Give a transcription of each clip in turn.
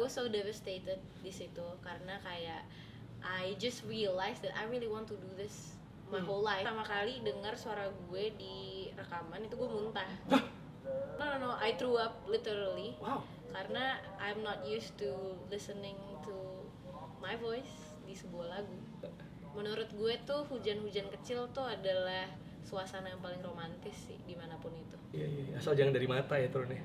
was so devastated di situ karena kayak I just realized that I really want to do this my whole life. Pertama kali dengar suara gue di rekaman itu gue muntah. No, I threw up literally. Wow. Karena I'm not used to listening to my voice di sebuah lagu. Menurut gue tuh hujan-hujan kecil tuh adalah suasana yang paling romantis sih dimanapun itu. Iya, asal jangan dari mata ya turunnya.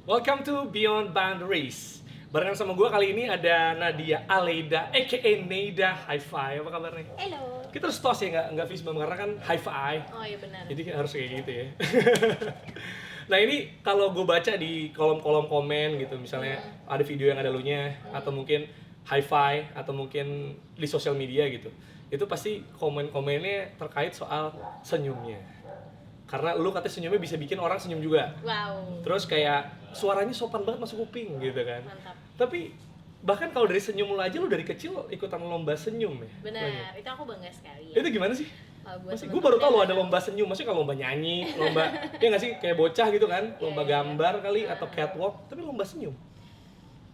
Welcome to Beyond Boundaries. Barengan sama gue kali ini ada Nadia Aleida, aka Neida. Hi-Fi, apa kabarnya? Hello. Kita harus tos ya, nggak visbam karena kan hi-fi. Oh iya benar. Jadi harus kayak gitu ya. Nah ini kalau gue baca di kolom-kolom komen gitu, misalnya ada video yang ada lunya, atau mungkin hi-fi, atau mungkin di sosial media gitu, itu pasti komen-komennya terkait soal senyumnya. Karena lu katanya senyumnya bisa bikin orang senyum juga. Wow. Terus kayak suaranya sopan banget masuk kuping gitu kan. Mantap. Tapi bahkan kalau dari senyum lu aja, lu dari kecil ikutan lomba senyum ya? Benar, itu aku bangga sekali ya. Itu gimana sih? Buat Masih gue baru tahu lo ada lomba senyum, maksudnya kalau lomba nyanyi, lomba ya nggak sih kayak bocah gitu kan, lomba gambar kali atau catwalk, tapi lomba senyum.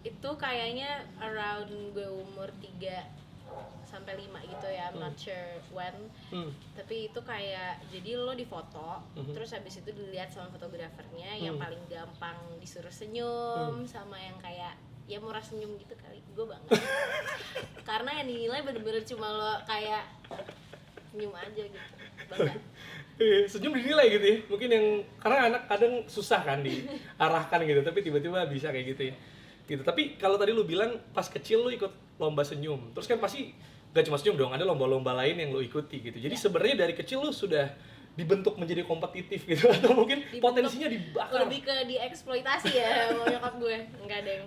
Itu kayaknya around gue umur 3 sampai 5 gitu ya, I'm not sure when. Tapi itu kayak jadi lo difoto, terus habis itu dilihat sama fotografernya yang paling gampang disuruh senyum sama yang kayak ya murah senyum gitu kali. Gue banget. Karena yang dinilai bener-bener cuma lo kayak senyum aja gitu. Bangga. Senyum dinilai gitu ya, mungkin yang karena anak kadang susah kan diarahkan gitu, tapi tiba-tiba bisa kayak gitu ya. Gitu. Tapi kalau tadi lu bilang pas kecil lu ikut lomba senyum, terus kan pasti gak cuma senyum dong, ada lomba-lomba lain yang lu ikuti gitu. Jadi sebenarnya dari kecil lu sudah dibentuk menjadi kompetitif gitu atau mungkin potensinya dibakar. Lebih ke dieksploitasi ya sama nyokap gue. Enggak deng.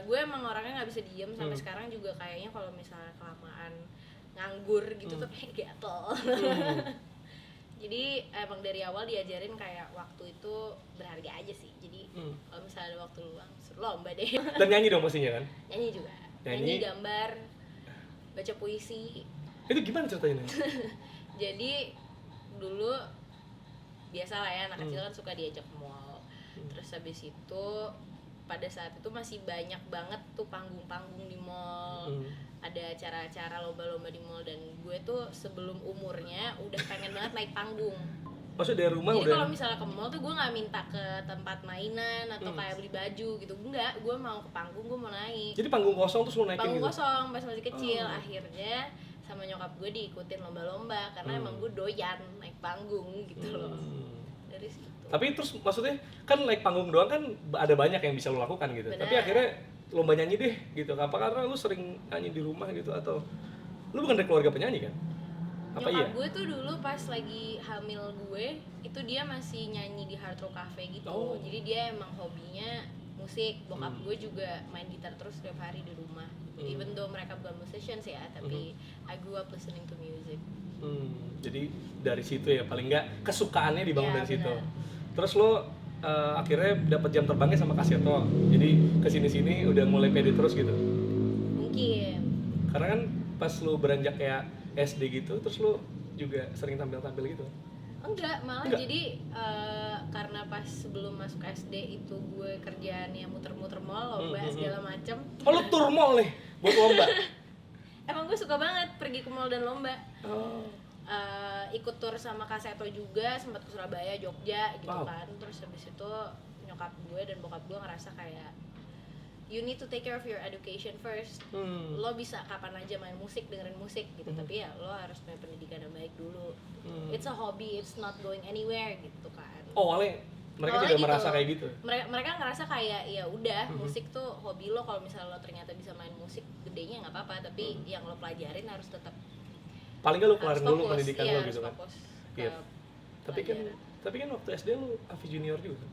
Gue emang orangnya nggak bisa diem sampai sekarang juga kayaknya kalau misalnya kelamaan nganggur gitu tuh kayak gatel. Jadi emang dari awal diajarin kayak waktu itu berharga aja sih. Jadi kalau misalnya ada waktu luang, suruh lomba deh. Dan nyanyi dong pastinya kan? Nyanyi juga. Nyanyi, gambar, baca puisi. Itu gimana ceritanya? Jadi dulu biasa lah ya, anak kecil kan suka diajak ke mall. Terus habis itu pada saat itu masih banyak banget tuh panggung-panggung di mall. Ada acara-acara lomba-lomba di mall dan gue tuh sebelum umurnya udah pengen banget naik panggung. Maksudnya dari rumah jadi udah? Kalau misalnya ke mall tuh gue nggak minta ke tempat mainan atau kayak beli baju gitu, enggak, gue mau ke panggung, gue mau naik. Jadi panggung kosong terus lu naikin panggung gitu? kosong pas masih kecil. Akhirnya sama nyokap gue diikutin lomba-lomba karena emang gue doyan naik panggung gitu loh. Dari situ. Tapi terus maksudnya kan naik panggung doang kan ada banyak yang bisa lo lakukan gitu. Bener. Tapi akhirnya lomba nyanyi deh gitu. Apa karena lu sering nyanyi di rumah gitu atau lu bukan dari keluarga penyanyi kan? Apa nyokap iya? gue tuh dulu pas lagi hamil gue itu dia masih nyanyi di Hard Rock Cafe gitu. Jadi dia emang hobinya musik. Bokap gue juga main gitar terus setiap hari di rumah. Even though mereka bukan musicians ya, tapi I grew up listening to music. Jadi dari situ ya paling nggak kesukaannya dibangun Ya, dari situ. benar. Terus lo akhirnya dapat jam terbangnya sama Kak Seto. Jadi kesini-sini udah mulai pede terus gitu. Mungkin. Karena kan pas lo beranjak kayak SD gitu, terus lo juga sering tampil-tampil gitu. Enggak, malah jadi karena pas sebelum masuk SD itu gue kerjaannya muter-muter mall, lomba segala macem. Oh lo tur mall nih buat lomba? Emang gue suka banget pergi ke mall dan lomba. Ikut tur sama Kak Seto juga, sempat ke Surabaya, Jogja gitu kan. Terus habis itu nyokap gue dan bokap gue ngerasa kayak you need to take care of your education first. Lo bisa kapan aja main musik, dengerin musik gitu, tapi ya lo harus punya pendidikan yang baik dulu. It's a hobby, it's not going anywhere gitu kan. Oh, awalnya mereka juga gitu. merasa kayak gitu. Mereka ngerasa kayak ya udah musik tuh hobi lo, kalau misalnya lo ternyata bisa main musik gedenya nggak apa-apa, tapi yang lo pelajarin harus tetap paling nggak lo kelarin dulu pendidikan lo gitu kan. Iya. Tapi kan waktu SD lo Avi Junior juga kan?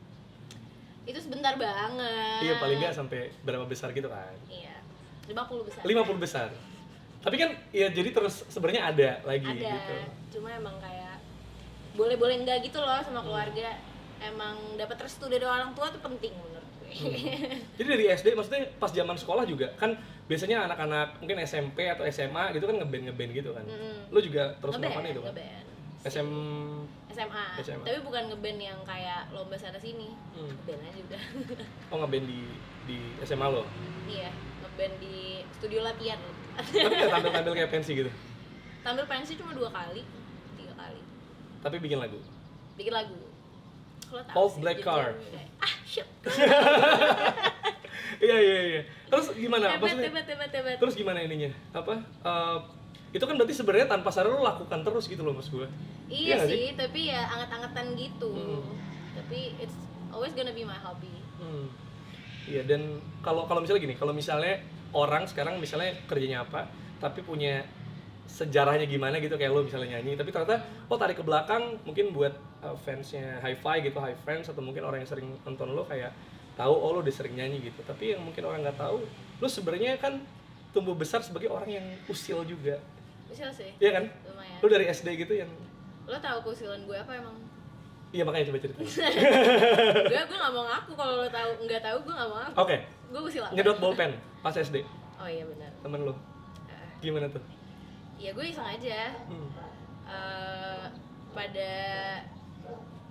Itu sebentar banget. Iya, paling nggak sampai berapa besar gitu kan? Iya. 50 besar. 50 besar. Tapi kan ya jadi terus sebenarnya ada lagi ada, gitu. Cuma emang kayak boleh-boleh enggak gitu loh sama keluarga. Emang dapat restu dari orang tua tuh penting menurut gue. Jadi dari SD, maksudnya pas zaman sekolah juga kan biasanya anak-anak mungkin SMP atau SMA gitu kan ngeband gitu kan. Lu juga terus melakukan itu kan? SMA. Tapi bukan ngeband yang kayak lomba sana sini. Ngeband aja udah. Oh, ngeband di SMA lo? Iya, ngeband di studio latihan. Tapi nggak tampil-tampil kayak pensi gitu? Tampil pensi cuma 2 kali, 3 kali. Tapi bikin lagu? Bikin lagu. Kalau tahu Old sih, Black Car. Shit. Iya. Terus gimana? Hebat. Terus gimana ininya? Apa? Itu kan berarti sebenarnya tanpa sadar lo lakukan terus gitu loh mas gue. Iya sih, tapi ya anget-angetan gitu. Tapi it's always gonna be my hobby. Iya, dan kalau misalnya gini, kalau misalnya orang sekarang misalnya kerjanya apa, tapi punya sejarahnya gimana gitu kayak lo misalnya nyanyi, tapi ternyata tarik ke belakang mungkin buat fansnya Hi-Fi gitu, Hi Friends atau mungkin orang yang sering nonton lo kayak tahu lo udah sering nyanyi gitu, tapi yang mungkin orang nggak tahu lo sebenarnya kan tumbuh besar sebagai orang yang usil juga. Usil sih. Iya kan? Lumayan. Lo dari SD gitu yang. Lo tahu keusilan gue apa emang? Iya makanya coba cerita. gue nggak mau ngaku kalau lo nggak tahu gue nggak mau ngaku. Oke. Gue usil apa? Nyedot bolpen pas SD. Oh iya benar. Temen lo. Gimana tuh? Ya gue iseng aja. Pada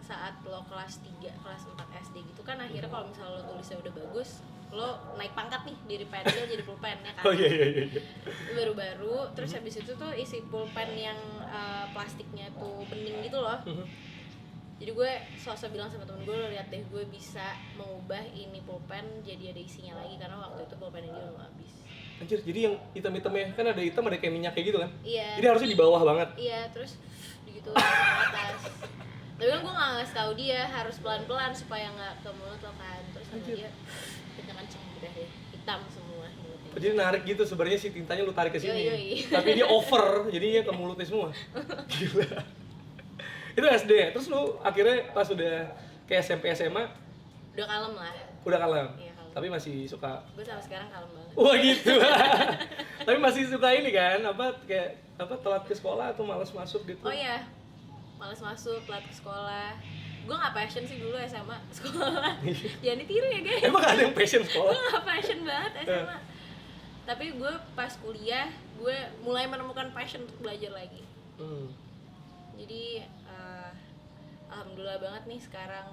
saat lo kelas 3, kelas 4 SD gitu kan akhirnya kalau misalnya lo tulisnya udah bagus, lo naik pangkat nih dari pensil jadi pulpen ya kan. Oh iya. Itu baru-baru, terus habis itu tuh isi pulpen yang plastiknya tuh bening gitu loh. Jadi gue sosok bilang sama temen gue, lo lihat deh gue bisa mengubah ini pulpen jadi ada isinya lagi karena waktu itu pulpen ini udah mau habis. Anjir, jadi yang hitam-hitamnya kan ada hitam ada kayak minyak kayak gitu kan? Iya. Jadi harusnya di bawah banget. Iya, terus gitu ke atas. Tapi kan gue nggak ngasih tahu dia harus pelan-pelan supaya nggak ke mulut lo kan. Terus sama dia kenceng-kenceng udah deh hitam semua mulutnya. Jadi narik gitu sebenarnya si tintanya lu tarik ke sini. Yoi. Tapi dia over, jadinya ke mulutnya semua. Gila. Itu SD. Terus lu akhirnya pas udah kayak SMP SMA udah kalem lah. Udah kalem. Iya, kalem. Tapi masih suka. Gue sampai sekarang kalem banget. Wah gitu. Tapi masih suka ini kan, telat ke sekolah atau malas masuk gitu. Oh iya. Malas masuk, telat ke sekolah. Gue gak passion sih dulu SMA sekolah. Jangan ditiru ya guys. Emang gak ada yang passion sekolah? Gue gak passion banget SMA. Tapi gue pas kuliah, gue mulai menemukan passion untuk belajar lagi. Jadi alhamdulillah banget nih sekarang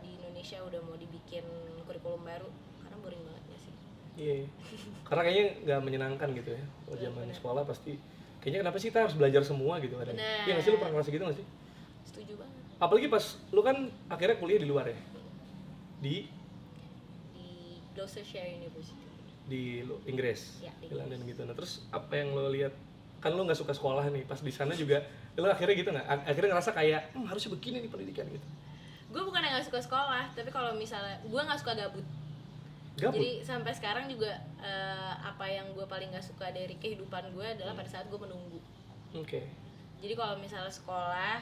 di Indonesia udah mau dibikin kurikulum baru. Karena boring banget ya sih. Iya. Karena kayaknya gak menyenangkan gitu ya. Kalau zaman sekolah pasti kayaknya kenapa sih kita harus belajar semua gitu kadang. Iya nggak sih, lu pernah ngerasa gitu nggak sih? Setuju banget. Apalagi pas lu kan akhirnya kuliah di luar ya? Di Gloucestershire University. Di Inggris? Ya, di London gitu. Nah terus apa yang lo lihat? Kan lu nggak suka sekolah nih, pas di sana juga lu akhirnya gitu nggak? Akhirnya ngerasa kayak harusnya begini nih pendidikan gitu? Gue bukan yang nggak suka sekolah, tapi kalau misalnya gue nggak suka gabut. Jadi sampai sekarang juga apa yang gue paling gak suka dari kehidupan gue adalah pada saat gue menunggu. Oke. Jadi kalau misalnya sekolah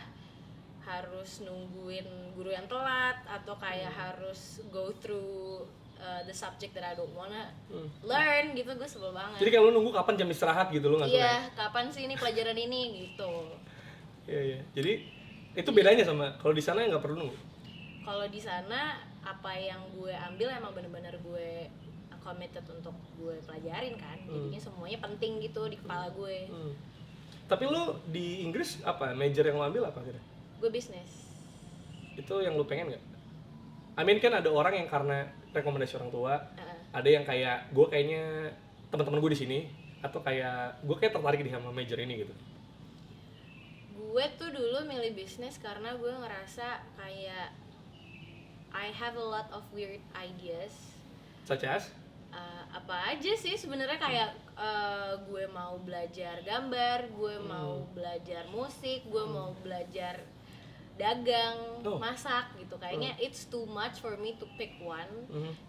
harus nungguin guru yang telat atau kayak harus go through the subject that I don't wanna learn gitu, gue sebel banget. Jadi kalau nunggu kapan jam istirahat gitu lo nggak suka? Iya, kapan sih ini pelajaran ini gitu. Iya. Jadi itu bedanya sama kalau di sana nggak perlu nunggu. Kalau di sana apa yang gue ambil emang bener-bener gue committed untuk gue pelajarin kan, jadinya semuanya penting gitu di kepala gue. Tapi lo di Inggris apa major yang lo ambil apa kira? Gue bisnis. Itu yang lo pengen nggak? I mean kan ada orang yang karena rekomendasi orang tua, ada yang kayak gue kayaknya teman-teman gue di sini atau kayak gue kayak tertarik di sama major ini gitu. Gue tuh dulu milih bisnis karena gue ngerasa kayak I have a lot of weird ideas. Such as? Apa aja sih sebenarnya kayak gue mau belajar gambar, gue mau belajar musik, gue mau belajar dagang, masak gitu. Kayaknya it's too much for me to pick one.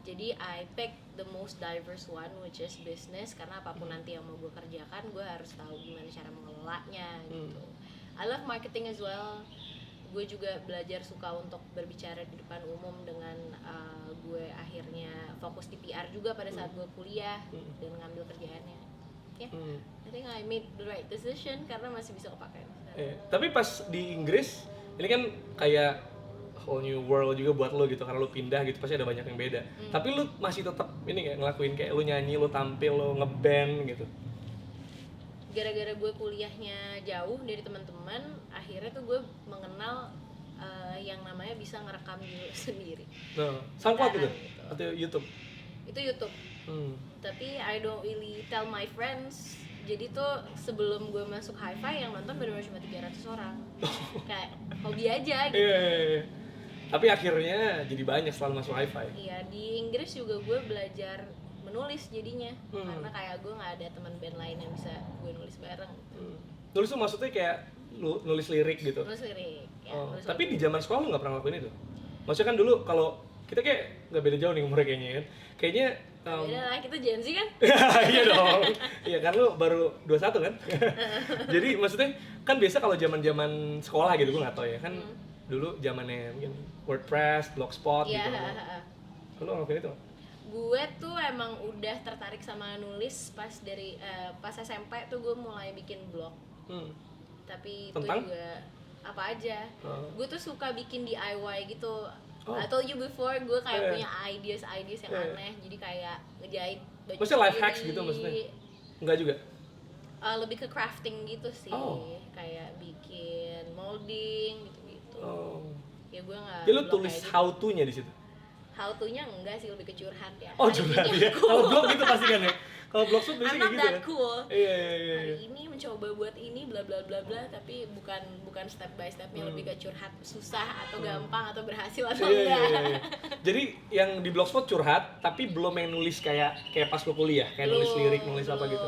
Jadi I pick the most diverse one, which is business, karena apapun nanti yang mau gue kerjakan, gue harus tahu gimana cara mengelolanya gitu. I love marketing as well. Gue juga belajar suka untuk berbicara di depan umum dengan gue akhirnya fokus di PR juga pada saat gue kuliah dan ngambil kerjaannya. I think I made the right decision karena masih bisa kepake. Tapi pas di Inggris ini kan kayak whole new world juga buat lo gitu, karena lo pindah gitu pasti ada banyak yang beda. Tapi lo masih tetap ini kayak ngelakuin kayak lo nyanyi, lo tampil, lo ngeband gitu. Gara-gara gue kuliahnya jauh dari teman-teman, akhirnya tuh gue mengenal yang namanya bisa ngerekam diri sendiri. No, SoundCloud gitu? Gitu. Atau YouTube? Itu YouTube. Tapi I don't really tell my friends. Jadi tuh sebelum gue masuk Hi-Fi yang nonton benar-benar cuma 300 orang. Kayak hobi aja gitu. Iya. Tapi akhirnya jadi banyak setelah masuk Hi-Fi. Iya, di Inggris juga gue belajar menulis jadinya. Karena kayak gue nggak ada teman band lain yang bisa gue nulis bareng. Nulis tuh maksudnya kayak nulis lirik gitu? Nulis lirik. Ya, nulis tapi lirik. di zaman sekolah lu nggak pernah ngelakuin itu? Maksudnya kan dulu kalau kita kayak nggak beda jauh nih umurnya kayaknya kan? Kayaknya beda lah, kita Gen Z kan? Iya dong. Iya kan lu baru 21 kan? Jadi maksudnya kan biasa kalau zaman-zaman sekolah gitu gue nggak tahu ya kan dulu zamannya mungkin WordPress, Blogspot Iya, gitu. Lu ngelakuin itu? Gue tuh emang udah tertarik sama nulis pas pas SMP tuh gue mulai bikin blog. Tapi Tentang? itu juga apa aja. Gue tuh suka bikin DIY gitu. I told you before, gue kayak punya ideas yang aneh. Jadi kayak ngejahit baju maksudnya life sendiri. hacks gitu maksudnya? Enggak juga? Lebih ke crafting gitu sih. Kayak bikin molding gitu-gitu. Ya gue nggak. Jadi lu tulis how to-nya di situ? How to-nya enggak sih, lebih ke curhat ya. Curhat ya. Kalau blog gitu pasti kan ya. Kalau blogspot biasanya kayak gitu that ya. Cool. Iya. Hari ini mencoba buat ini bla bla bla bla, tapi bukan step by stepnya, lebih ke curhat susah atau gampang atau berhasil atau enggak. Iya. Jadi yang di blogspot curhat, tapi belum yang nulis kayak pas lo kuliah, kayak nulis lirik, nulis apa gitu.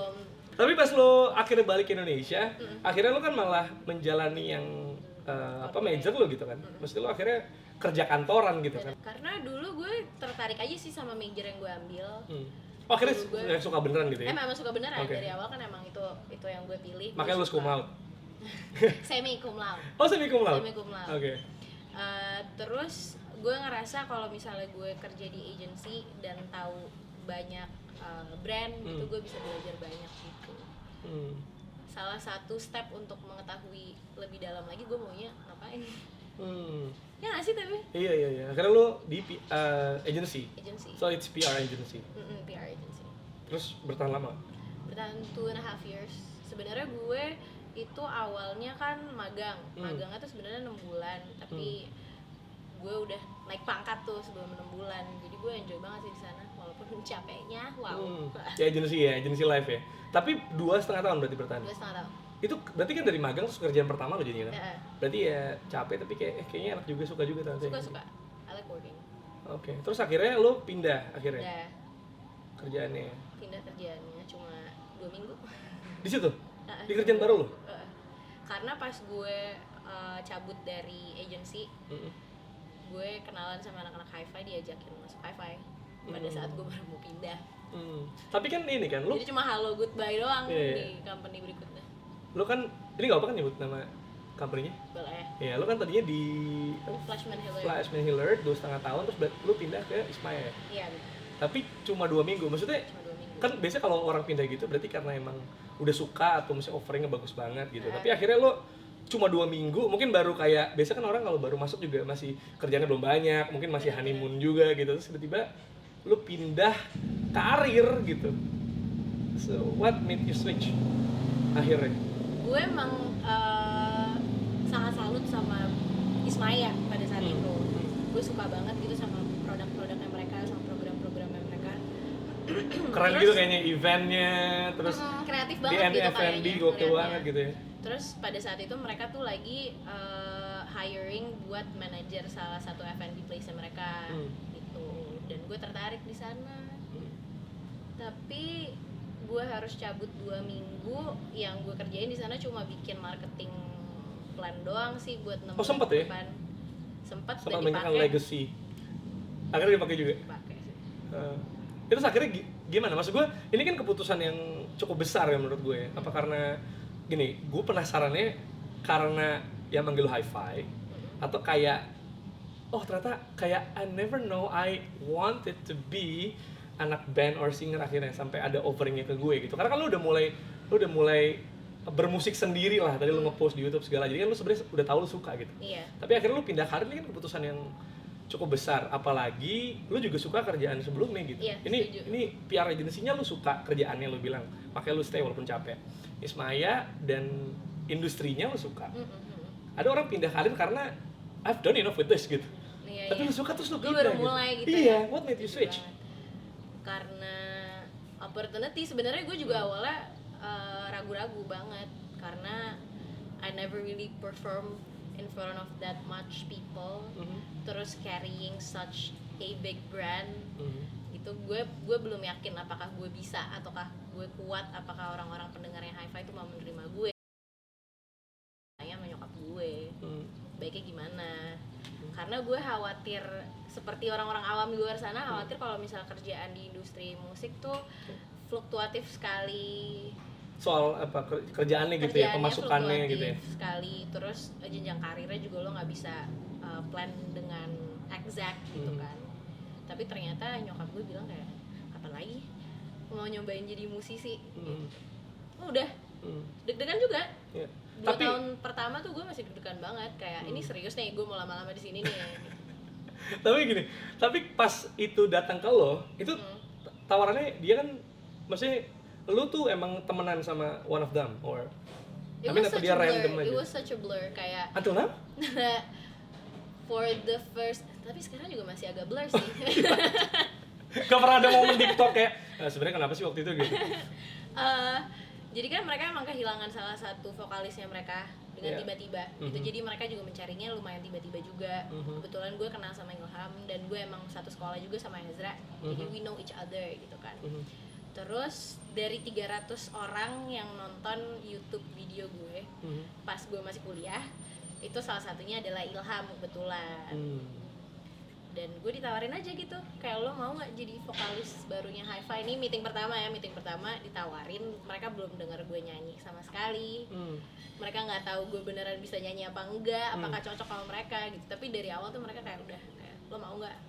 Tapi pas lo akhirnya balik ke Indonesia, akhirnya lo kan malah menjalani yang major lo gitu kan. Maksudnya lo akhirnya kerja kantoran gitu kan. Karena dulu gue tertarik aja sih sama major yang gue ambil. Akhirnya suka beneran gitu ya? Emang suka beneran, dari awal kan emang itu yang gue pilih. Makanya lu cum laude? Semi cum laude. Oh, semi cum laude? Semi cum laude. Oke. Terus gue ngerasa kalau misalnya gue kerja di agency dan tahu banyak brand gitu, gue bisa belajar banyak gitu. Salah satu step untuk mengetahui lebih dalam lagi gue maunya ngapain. Ya nggak sih tapi? Iya. Akhirnya lo di agency? So it's PR agency? PR agency. Terus bertahan lama? Bertahan 2.5 years. Sebenarnya gue itu awalnya kan magang. Magangnya tuh sebenarnya 6 bulan, tapi gue udah naik pangkat tuh sebelum 6 bulan. Jadi gue enjoy banget sih di sana, walaupun capeknya, wow. Ya agency life ya. Tapi 2,5 tahun berarti bertahan? 2,5 tahun. Itu berarti kan dari magang terus kerjaan pertama lo jadinya kan? Ya. Berarti ya capek tapi kayaknya enak juga, suka juga ternyata. Suka. I like working. Oke. Terus akhirnya lo pindah akhirnya? Udah. Kerjaannya? Pindah kerjaannya cuma 2 minggu. Di situ? Di kerjaan baru lo? Karena pas gue cabut dari agency, gue kenalan sama anak-anak Hi-Fi, diajakin masuk Hi-Fi pada saat gue baru mau pindah. Tapi kan ini kan lo? Jadi cuma hello goodbye doang di company berikutnya. Lo kan, ini gak apa kan nyebut nama company-nya? Boleh. Iya, lo kan tadinya di Flashman Hillard 2,5 tahun, terus lo pindah ke Ismail. Iya. Tapi cuma 2 minggu, maksudnya Cuma 2 minggu. kan biasanya kalau orang pindah gitu berarti karena emang udah suka atau misalnya offeringnya bagus banget gitu. Tapi akhirnya lo cuma 2 minggu, mungkin baru kayak, biasa kan orang kalau baru masuk juga masih kerjanya belum banyak, mungkin masih honeymoon juga gitu, terus tiba-tiba lo pindah karir gitu. So, what made you switch akhirnya? Gue emang sangat salut sama Ismaya pada saat itu. Gue suka banget gitu sama produk-produknya mereka, sama program-programnya mereka. Keren gitu kayaknya eventnya, terus kreatif di banget gitu F&B kayaknya. gokil banget gitu ya. Terus pada saat itu mereka tuh lagi hiring buat manajer salah satu F&B place mereka gitu. Dan gue tertarik di sana. Tapi gue harus cabut 2 minggu, yang gue kerjain di sana cuma bikin marketing plan doang sih buat 6 bulan sempet ya? depan. Sempet Sama dan banyak kan dipakai. legacy. Akhirnya dipakai juga. Dipakai sih. Terus akhirnya gimana? Maksud gue, ini kan keputusan yang cukup besar ya menurut gue ya. Apa karena gini, gue penasarannya karena yang manggil Hi-Fi atau kayak ternyata kayak I never know I wanted to be anak band or singer akhirnya sampai ada offeringnya ke gue gitu. Karena kan lu udah mulai bermusik sendiri lah, tadi lu nge-post di YouTube segala, jadi kan lu sebenarnya udah tahu lu suka gitu. Iya. Tapi akhirnya lu pindah karir, ini kan keputusan yang cukup besar, apalagi lu juga suka kerjaan sebelumnya gitu. Iya, ini PR agency-nya lu suka kerjaannya, lu bilang makanya lu stay walaupun capek. Ismaya dan industrinya lu suka. Ada orang pindah karir karena I've done enough with this gitu. Iya, tapi lu suka terus lu pindah baru gitu. mulai gitu. Iya, what made you switch? Karena opportunity. Sebenarnya gue juga awalnya ragu-ragu banget karena I never really perform in front of that much people. Terus carrying such a big brand, itu gue belum yakin apakah gue bisa ataukah gue kuat, apakah orang-orang pendengarnya Hi-Fi itu mau menerima gue. Tanya sama nyokap gue, baiknya gimana? Karena gue khawatir seperti orang-orang awam di luar sana, khawatir kalau misalnya kerjaan di industri musik tuh fluktuatif sekali. Soal apa kerjaannya gitu ya, pemasukannya gitu ya sekali. Terus jenjang karirnya juga lo nggak bisa plan dengan exact gitu kan. Tapi ternyata nyokap gue bilang kayak kapan lagi mau nyobain jadi musisi. Udah deg-degan juga. 2 tahun pertama tuh gue masih deg-degan banget kayak ini serius nih gue mau lama-lama di sini nih. Tapi gini, tapi pas itu datang ke lo itu tawarannya dia kan maksudnya lu tuh emang temenan sama one of them or atau dia random aja? It was such a blur kayak until now? For the first, tapi sekarang juga masih agak blur sih. Gak pernah ada momen TikTok kayak sebenarnya kenapa sih waktu itu gitu? Jadi kan mereka emang kehilangan salah satu vokalisnya mereka dengan tiba-tiba. Itu jadi mereka juga mencarinya lumayan tiba-tiba juga. Kebetulan gue kenal sama Ilham dan gue emang satu sekolah juga sama Ezra. Jadi we know each other gitu kan. Terus dari 300 orang yang nonton YouTube video gue pas gue masih kuliah, itu salah satunya adalah Ilham kebetulan. Dan gue ditawarin aja gitu, kayak lo mau nggak jadi vokalis barunya Hi-Fi. Ini meeting pertama ditawarin. Mereka belum dengar gue nyanyi sama sekali. Mereka nggak tahu gue beneran bisa nyanyi apa enggak, apakah cocok sama mereka gitu. Tapi dari awal tuh mereka kayak udah kayak, lo mau nggak?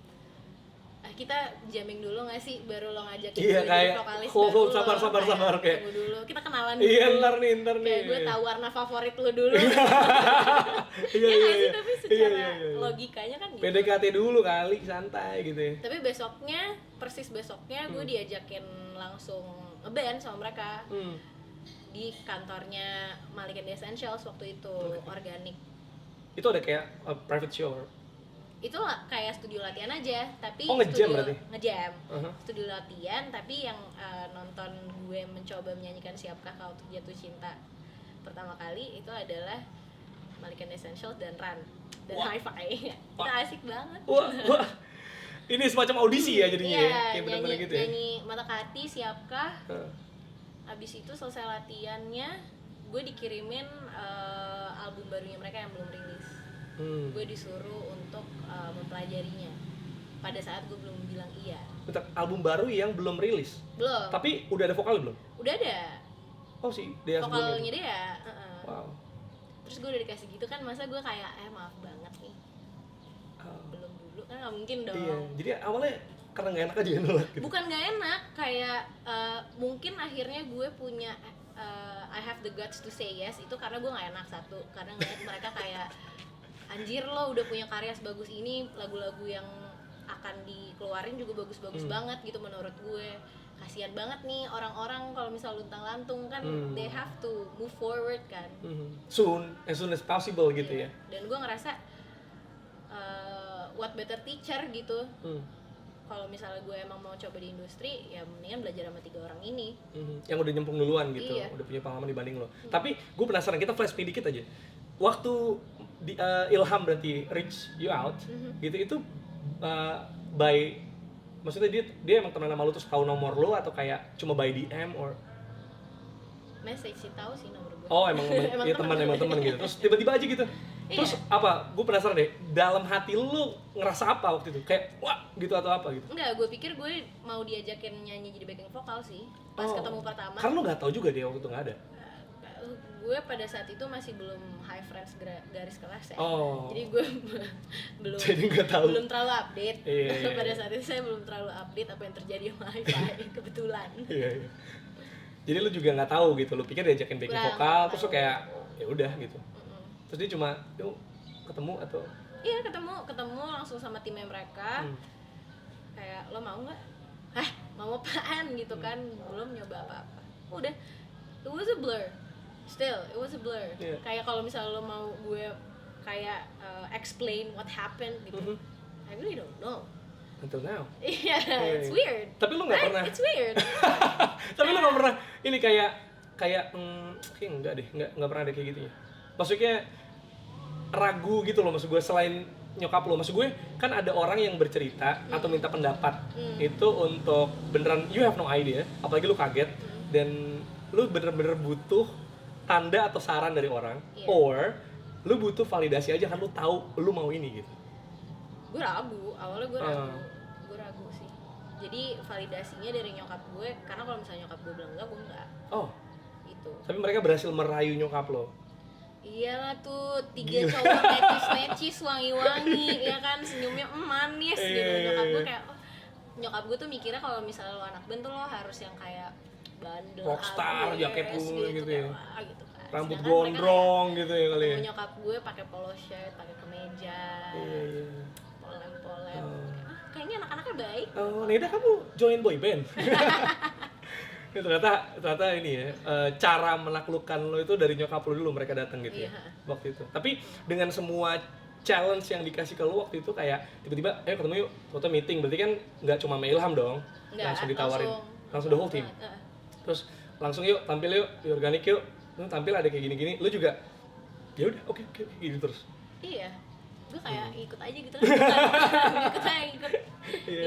Kita jamming dulu nggak sih baru lo ngajak gue jadi vokalis baru. Sabar kayak tunggu dulu, kita kenalan dulu. Iya ntar nih kayak gue tahu warna favorit lo dulu. Iya. Tapi secara logikanya kan gitu. PDKT dulu kali, santai gitu ya. Tapi persis besoknya gue diajakin langsung ngeband sama mereka di kantornya Malik and the Essentials waktu itu. Organik. Itu ada kayak private show? Itu kayak studio latihan aja, tapi ngejam berarti? Ngejam. Studio latihan, tapi yang nonton gue mencoba menyanyikan Siapkah Kau Untuk Jatuh Cinta pertama kali itu adalah Malik and the Essentials dan Ran dan Hi-Fi. Itu asik banget. Wah. Ini semacam audisi ya jadinya ya? Kayak bener-bener gitu ya? Nyanyi Mata ke Hati, Siapkah. Abis itu selesai latihannya, gue dikirimin album barunya mereka yang belum rilis. Gue disuruh untuk mempelajarinya. Pada saat gue belum bilang iya. Bentar, album baru yang belum rilis? Belum. Tapi udah ada vokal belum? Udah ada. Oh sih, dia vokalnya dia. Wow. Terus gue udah dikasih gitu kan, masa gue kayak maaf banget nih. Belum dulu kan nggak mungkin dong. Iya. Jadi awalnya karena nggak enak aja nolak gitu. Bukan nggak enak, kayak mungkin akhirnya gue punya I have the guts to say yes itu karena gue nggak enak satu, karena ngeliat mereka kayak anjir lo udah punya karya sebagus ini, lagu-lagu yang akan dikeluarin juga bagus-bagus banget gitu menurut gue. Kasian banget nih orang-orang kalau misal luntang-lantung kan, they have to move forward kan. As soon as possible gitu ya. Dan gue ngerasa what better teacher gitu. Kalau misalnya gue emang mau coba di industri, ya mendingan belajar sama 3 orang ini. Yang udah nyemplung duluan gitu, udah punya pengalaman dibanding lo. Tapi gue penasaran, kita flashback dikit aja. Waktu Ilham berarti reach you out, gitu itu by, maksudnya dia emang teman sama lo terus tahu nomor lo atau kayak cuma by DM or? Message sih, tahu sih nomor gue. Oh emang ya teman gitu. Terus tiba-tiba aja gitu. Terus apa? Gue penasaran deh. Dalam hati lu ngerasa apa waktu itu? Kayak wah gitu atau apa gitu? Enggak, gue pikir gue mau diajakin nyanyi jadi backing vokal sih. Pas ketemu pertama. Karena lu nggak tahu juga dia waktu itu nggak ada. Gue pada saat itu masih belum high friends garis kelas ya. Jadi gue belum. Jadi nggak tahu. Belum terlalu update. Iya. Pada saat itu saya belum terlalu update apa yang terjadi sama Hi-Fi kebetulan. Iya. Jadi lu juga nggak tahu gitu, lu pikir diajakin backing vokal, terus lu tahu. kayak ya udah gitu. Terus dia cuma yuk ketemu atau Iya, ketemu langsung sama timnya mereka. Kayak lo mau nggak? Mau apaan gitu kan, belum nyoba apa-apa. Udah, it was a blur. Still, it was a blur. Yeah. Kayak kalau misalnya lo mau gue kayak explain what happened gitu, I really don't know. until now. Iya, it's weird. Tapi lu nggak pernah. It's weird. Tapi lu nggak pernah ini kayak kayak enggak deh, nggak pernah ada kayak gitu ya. Maksudnya ragu gitu loh, maksud gue selain nyokap lo, maksud gue kan ada orang yang bercerita atau minta pendapat itu untuk beneran you have no idea, apalagi lu kaget dan lu bener-bener butuh tanda atau saran dari orang, or lu butuh validasi aja kan lu tahu lu mau ini gitu. Gue ragu, awalnya gue ragu sih. Jadi validasinya dari nyokap gue, karena kalau misalnya nyokap gue bilang enggak, gue enggak. Oh. Gitu. Tapi mereka berhasil merayu nyokap lo. Iyalah tuh, 3 cowok necis-necis, wangi-wangi, ya kan, senyumnya manis gitu. Nyokap gue kayak, nyokap gue tuh mikirnya kalau misalnya lo anak band tuh lo harus yang kayak bandel, rockstar, jaket bunga gitu ya. Gitu kan. Rambut Sedangkan gondrong gitu ya kali ya. Nyokap gue pakai polo shirt, pakai kemeja, polem-polem. Kayaknya anak-anaknya baik. Oh, Neda kamu join boy band? ternyata ini ya, cara menaklukkan lo itu dari nyokap lo dulu, mereka datang gitu ya waktu itu. Tapi dengan semua challenge yang dikasih ke lo waktu itu kayak tiba-tiba ayo ketemu yuk, foto meeting, berarti kan nggak cuma sama Ilham dong, langsung ditawarin langsung the whole team. Terus langsung yuk tampil yuk di organik yuk, lu tampil ada kayak gini-gini, lu juga ya udah oke gitu terus. Iya, gue kayak ikut aja gitu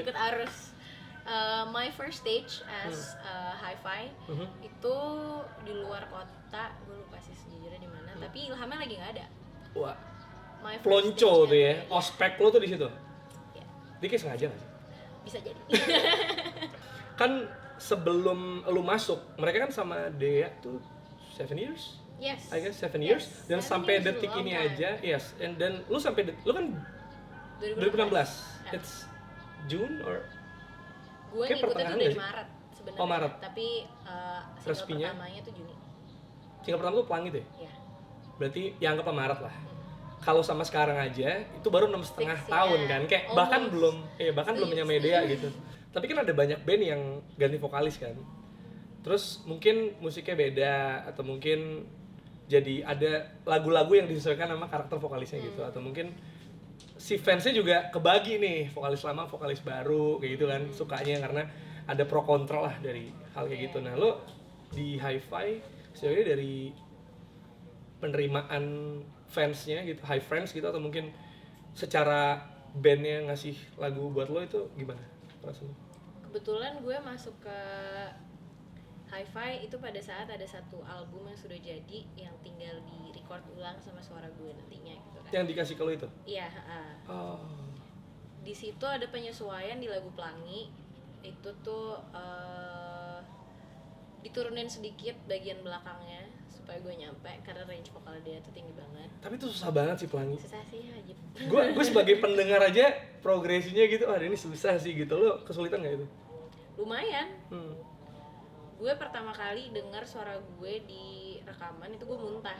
ikut arus. My first stage as hi-fi itu di luar kota, gue lupa sih sejujurnya di mana, tapi Ilhamnya lagi nggak ada. Wah, Plonco tuh ya, ospek lo tuh di situ. Yeah. Dia kayak sengaja nggak sih? Bisa jadi. Kan sebelum lu masuk, mereka kan sama Dea tuh 7 years? Yes. I guess 7 years. Dan 7 sampai years detik ini aja, yes. And then lu sampai lu kan 2016. It's June or gue ngikutin tuh dari Maret sebenarnya. Oh, Maret. Tapi single pertamanya tuh Juni. Single pertama tuh Pelangi tuh ya? Iya. Berarti ya anggaplah Maret lah. Kalau sama sekarang aja itu baru 6,5 tahun kan, kayak bahkan belum menyamai Dea gitu. Tapi kan ada banyak band yang ganti vokalis kan. Terus mungkin musiknya beda atau mungkin jadi ada lagu-lagu yang disesuaikan sama karakter vokalisnya gitu, atau mungkin si fansnya juga kebagi nih, vokalis lama, vokalis baru kayak gitu kan, sukanya karena ada pro kontra lah dari hal kayak gitu. Nah lo di hi-fi sejauh ini dari penerimaan fansnya gitu, high friends gitu, atau mungkin secara bandnya ngasih lagu buat lo itu gimana rasanya? Kebetulan gue masuk ke hi-fi itu pada saat ada satu album yang sudah jadi yang tinggal di record ulang sama suara gue nantinya gitu kan. Yang dikasih ke lo itu? Iya. Di situ ada penyesuaian di lagu Pelangi itu tuh diturunin sedikit bagian belakangnya supaya gue nyampe, karena range vokal dia tuh tinggi banget. Tapi itu susah banget sih Pelangi. Susah sih, Ajib. Gue sebagai pendengar aja progresinya gitu, ini susah sih gitu. Lo kesulitan nggak itu? Lumayan. Gue pertama kali dengar suara gue di rekaman itu gue muntah.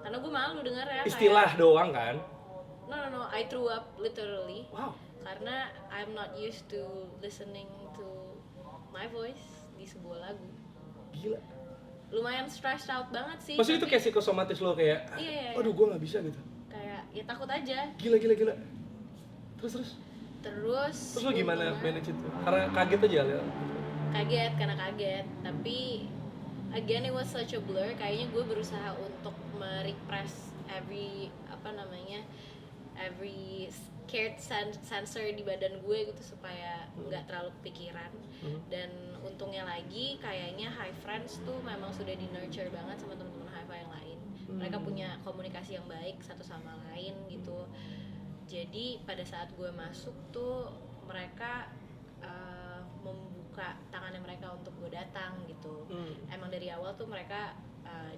Karena gue malu dengar ya. Istilah kayak, doang kan? No, I threw up literally. Wow. Karena I'm not used to listening to my voice di sebuah lagu. Gila. Lumayan stressed out banget sih. Maksudnya itu kayak psikosomatis lo kayak, aduh gue nggak bisa gitu. Kayak ya takut aja. Gila. Terus lo gimana manage itu? Karena kaget aja ya. Karena kaget. Tapi again it was such a blur. Kayaknya gue berusaha untuk merepress every scared sensor di badan gue gitu supaya nggak terlalu kepikiran. Dan untungnya lagi kayaknya High Friends tuh memang sudah di nurture banget sama teman-teman hi-fi yang lain. Mereka punya komunikasi yang baik satu sama lain gitu. Jadi pada saat gue masuk tuh mereka membuka tangannya mereka untuk gue datang gitu. Emang dari awal tuh mereka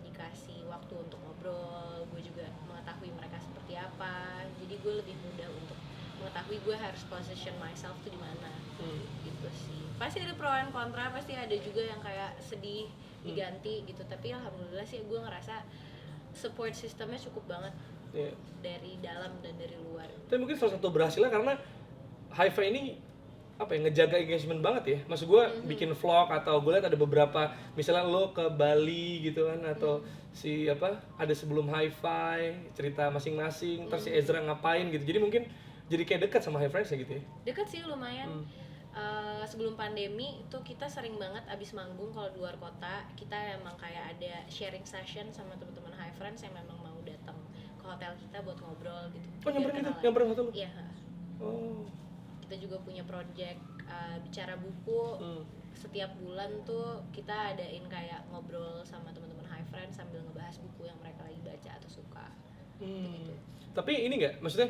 dikasih waktu untuk ngobrol, gue juga mengetahui mereka seperti apa, jadi gue lebih mudah untuk mengetahui gue harus position myself tuh di mana. Gitu sih. Pasti ada pro dan kontra, pasti ada juga yang kayak sedih diganti gitu, tapi alhamdulillah sih gue ngerasa support sistemnya cukup banget. Dari dalam dan dari luar. Tapi mungkin salah satu berhasilnya karena Hi-Fi ini apa ya, ngejaga engagement banget ya. Maksud gue bikin vlog atau gue lihat ada beberapa misalnya lo ke Bali gitu kan atau si apa ada sebelum Hi-Fi cerita masing-masing terus si Ezra ngapain gitu. Jadi mungkin jadi kayak dekat sama Hi-Fi ya gitu ya. Dekat sih lumayan. Sebelum pandemi itu kita sering banget abis manggung kalau di luar kota kita emang kayak ada sharing session sama teman-teman Hi Friends yang memang mau datang ke hotel kita buat ngobrol gitu. Oh nyamperin gitu? Nyamperin hotel lu? Iya. Oh. Kita juga punya project bicara buku. Setiap bulan tuh kita adain kayak ngobrol sama teman-teman Hi Friends sambil ngebahas buku yang mereka lagi baca atau suka. Gitu. Tapi ini nggak, maksudnya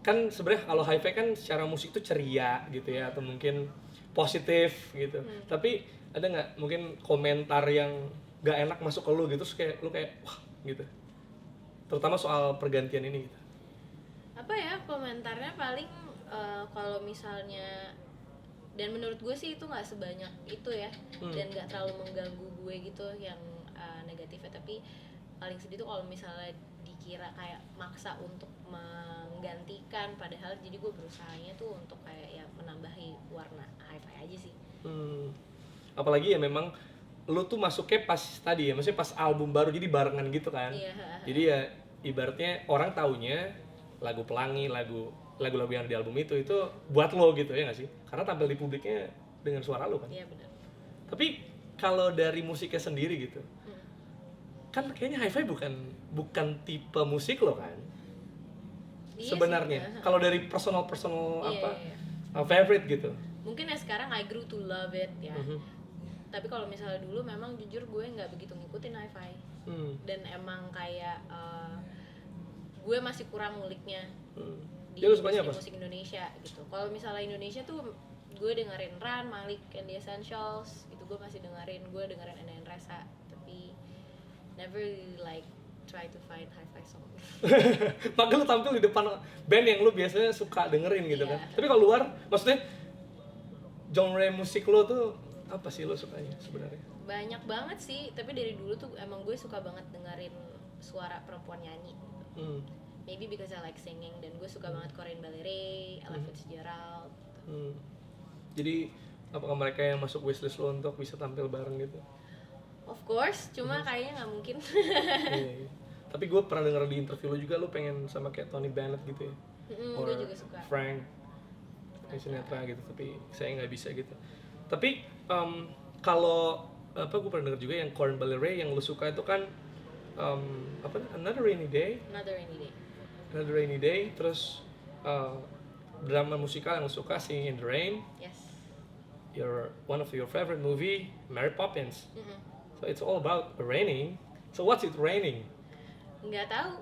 kan sebenarnya kalau Hi-Fi kan secara musik tuh ceria gitu ya atau mungkin positif gitu. Tapi ada nggak mungkin komentar yang nggak enak masuk ke lu gitu, terus kayak lu kayak wah gitu. Terutama soal pergantian ini gitu. Apa ya komentarnya paling kalau misalnya, dan menurut gue sih itu nggak sebanyak itu ya, dan nggak terlalu mengganggu gue gitu yang negatifnya. Tapi paling sedih tuh kalau misalnya dikira kayak maksa untuk menggantikan, padahal jadi gue berusahanya tuh untuk kayak ya menambahi warna Hi-Fi aja sih. Apalagi ya memang lu tuh masuknya pas tadi ya, maksudnya pas album baru jadi barengan gitu kan. Jadi ya ibaratnya orang taunya lagu Pelangi, lagu-lagu yang di album itu buat lo gitu ya nggak sih? Karena tampil di publiknya dengan suara lo kan. Iya benar. Tapi kalau dari musiknya sendiri gitu, kan kayaknya Hi-Fi bukan tipe musik lo kan? Iya sebenarnya. Kalau dari personal favorite gitu. Mungkin ya sekarang I grew to love it ya. Tapi kalau misalnya dulu memang jujur gue nggak begitu ngikutin Hi-Fi. Dan emang kayak gue masih kurang nguliknya di musik Indonesia gitu. Kalau misalnya Indonesia tuh gue dengerin Ran, Malik, and the Essentials itu gue masih dengerin Enda Resa, tapi never really like try to find Hi-Fi song. Maka lu tampil di depan band yang lu biasanya suka dengerin gitu kan. Tapi kalau luar, maksudnya genre musik lo tuh apa sih lo sukanya sebenarnya? Banyak banget sih, tapi dari dulu tuh emang gue suka banget dengerin suara perempuan nyanyi. Maybe because I like singing, dan gue suka banget Corinne Bailey, Ella Fitzgerald. Jadi apakah mereka yang masuk wishlist lo untuk bisa tampil bareng gitu? Of course, cuma kayaknya nggak mungkin. Iya. Tapi gue pernah denger di interview lo juga, lo pengen sama kayak Tony Bennett gitu ya? Gue juga suka. Frank Sinatra gitu, tapi saya nggak bisa gitu. Tapi kalau gue pernah denger juga yang Corinne Bailey yang lo suka itu kan Another Rainy Day, terus drama musikal yang lo suka Singing in the Rain. Yes. One of your favorite movie, Mary Poppins. So it's all about raining. So what's it raining? Nggak tahu.